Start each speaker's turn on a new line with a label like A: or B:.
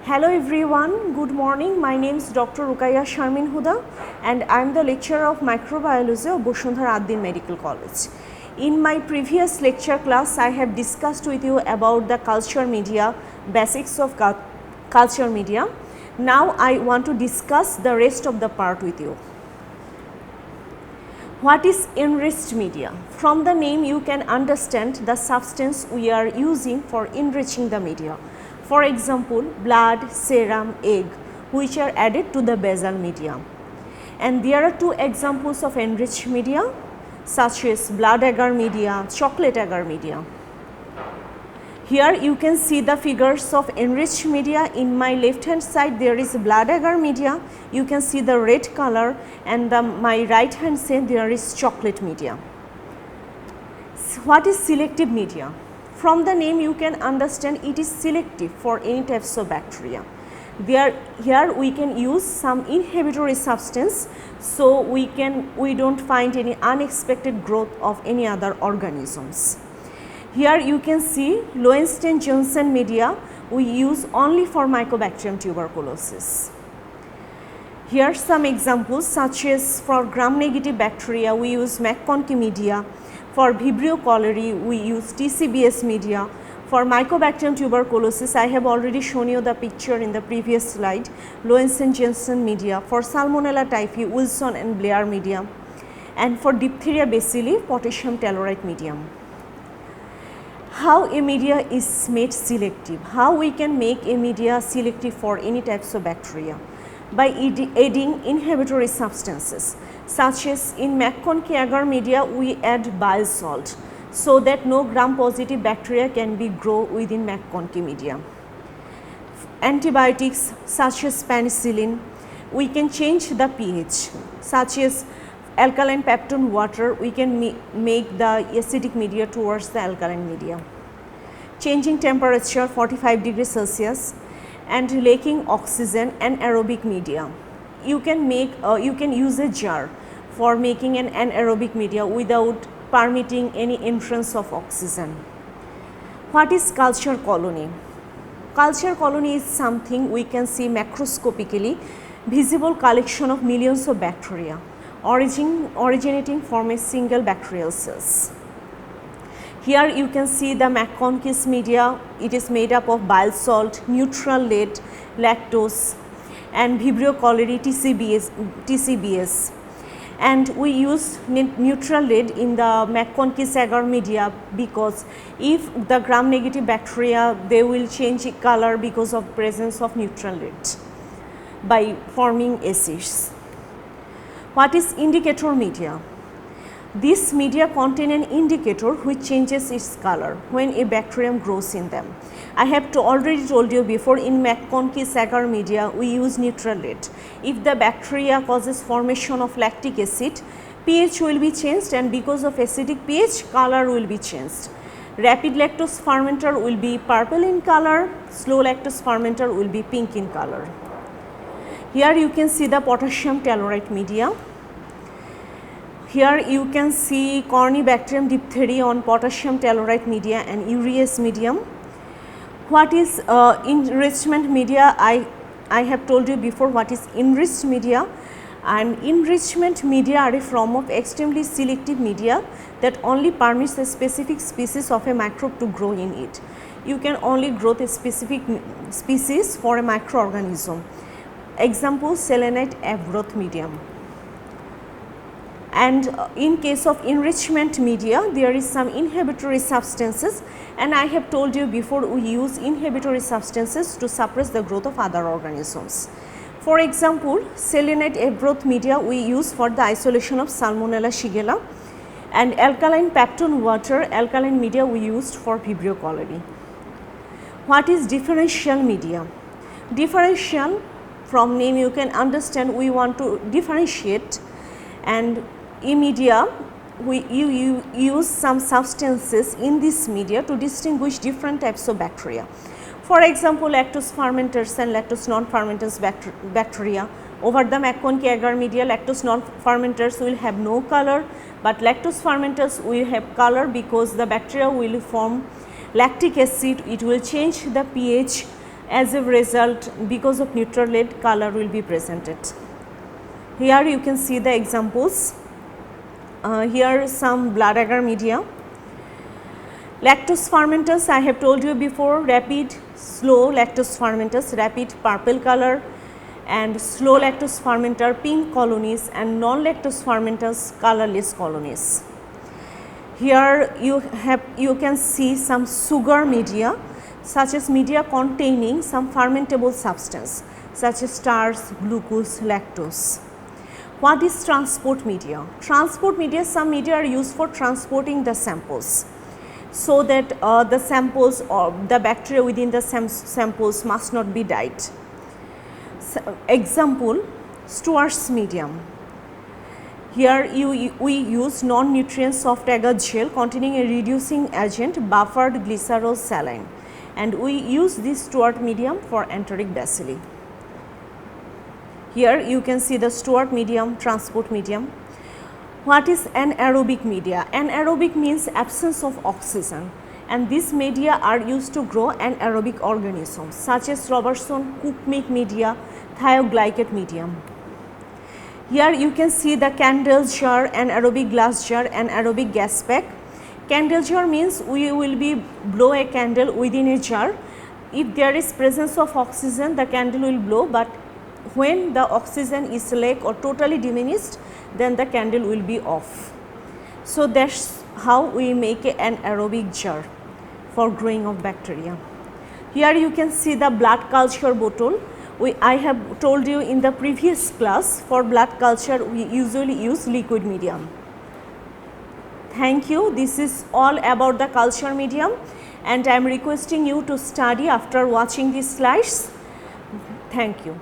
A: Hello everyone, good morning. My name is Dr. Rokya Sharmin Huda and I am the lecturer of Microbiology of Bosundhara Addin Medical College. In my previous lecture class, I have discussed with you about the culture media, basics of culture media. Now I want to discuss the rest of the part with you. What is enriched media? From the name you can understand the substance we are using for enriching the media. For example, blood, serum, egg, which are added to the basal media. And there are two examples of enriched media, such as blood agar media, chocolate agar media. Here you can see the figures of enriched media. In my left hand side there is blood agar media, you can see the red color, and my right hand side there is chocolate media. So what is selective media? From the name you can understand it is selective for any types of bacteria. Here we can use some inhibitory substance, so we don't find any unexpected growth of any other organisms. Here you can see Lowenstein-Johnson media we use only for Mycobacterium tuberculosis. Here are some examples, such as for gram-negative bacteria we use McConkey media. For Vibrio cholerae we use TCBS media. For Mycobacterium tuberculosis I have already shown you the picture in the previous slide, Lowenstein-Johnson media. For Salmonella typhi, Wilson and Blair media. And for Diphtheria bacilli, potassium tellurite medium. How a media is made selective? How we can make a media selective for any types of bacteria? By adding inhibitory substances, such as in McConkey agar media we add bile salt, so that no gram-positive bacteria can be grow within McConkey media. Antibiotics such as penicillin, we can change the pH, such as alkaline peptone water, we can make the acidic media towards the alkaline media. Changing temperature 45 degrees Celsius and lacking oxygen and anaerobic media. You can use a jar for making an anaerobic media without permitting any entrance of oxygen. What is culture colony? Culture colony is something we can see macroscopically, visible collection of millions of bacteria originating from a single bacterial cells. Here you can see the McConkey's media. It is made up of bile salt, neutral lead, lactose, and Vibrio cholerae TCBS. And we use neutral lead in the McConkey's agar media because if the gram-negative bacteria, they will change color because of presence of neutral lead by forming acids. What is indicator media? This media contain an indicator which changes its color when a bacterium grows in them. I have already told you before, in McConkey's agar media we use neutral lead. If the bacteria causes formation of lactic acid, pH will be changed, and because of acidic pH, color will be changed. Rapid lactose fermenter will be purple in color, slow lactose fermenter will be pink in color. Here you can see the potassium tellurite media. Here you can see Corynebacterium diphtheria on potassium tellurite media and urease medium. What is enrichment media? I have told you before what is enriched media, and enrichment media are a form of extremely selective media that only permits a specific species of a microbe to grow in it. You can only grow a specific species for a microorganism. Example, selenite abroth medium. And in case of enrichment media, there is some inhibitory substances, and I have told you before we use inhibitory substances to suppress the growth of other organisms. For example, selenite abroth media we use for the isolation of Salmonella shigella, and alkaline peptone water, alkaline media we used for Vibrio cholerae. What is differential media? Differential, from name you can understand we want to differentiate, and in media you use some substances in this media to distinguish different types of bacteria. For example, lactose fermenters and lactose non-fermenters bacteria. Over the McConkey agar media, lactose non-fermenters will have no color, but lactose fermenters will have color because the bacteria will form lactic acid, it will change the pH As a result, because of neutral light, color will be presented. Here you can see the examples. Here some blood agar media. Lactose fermenters, I have told you before, rapid, slow lactose fermenters, rapid purple color, and slow lactose fermenter pink colonies, and non-lactose fermenters colorless colonies. Here you can see some sugar media, such as media containing some fermentable substance such as starch, glucose, lactose. What is transport media? Transport media, some media are used for transporting the samples, so that the samples or the bacteria within the samples must not be died. Example, Stewart's medium. Here we use non-nutrient soft agar gel containing a reducing agent buffered glycerol saline, and we use this Stewart medium for enteric bacilli. Here you can see the Stewart medium, transport medium. What is anaerobic media? Anaerobic means absence of oxygen, and these media are used to grow anaerobic organisms such as Robertson cooked meat media, thioglycate medium. Here you can see the candle jar, anaerobic glass jar, anaerobic gas pack. Candle jar means we will be blow a candle within a jar. If there is presence of oxygen, the candle will blow, but when the oxygen is lack or totally diminished, then the candle will be off. So that's how we make an anaerobic jar for growing of bacteria. Here you can see the blood culture bottle. I have told you in the previous class, for blood culture we usually use liquid medium. Thank you. This is all about the culture medium, and I am requesting you to study after watching these slides. Thank you.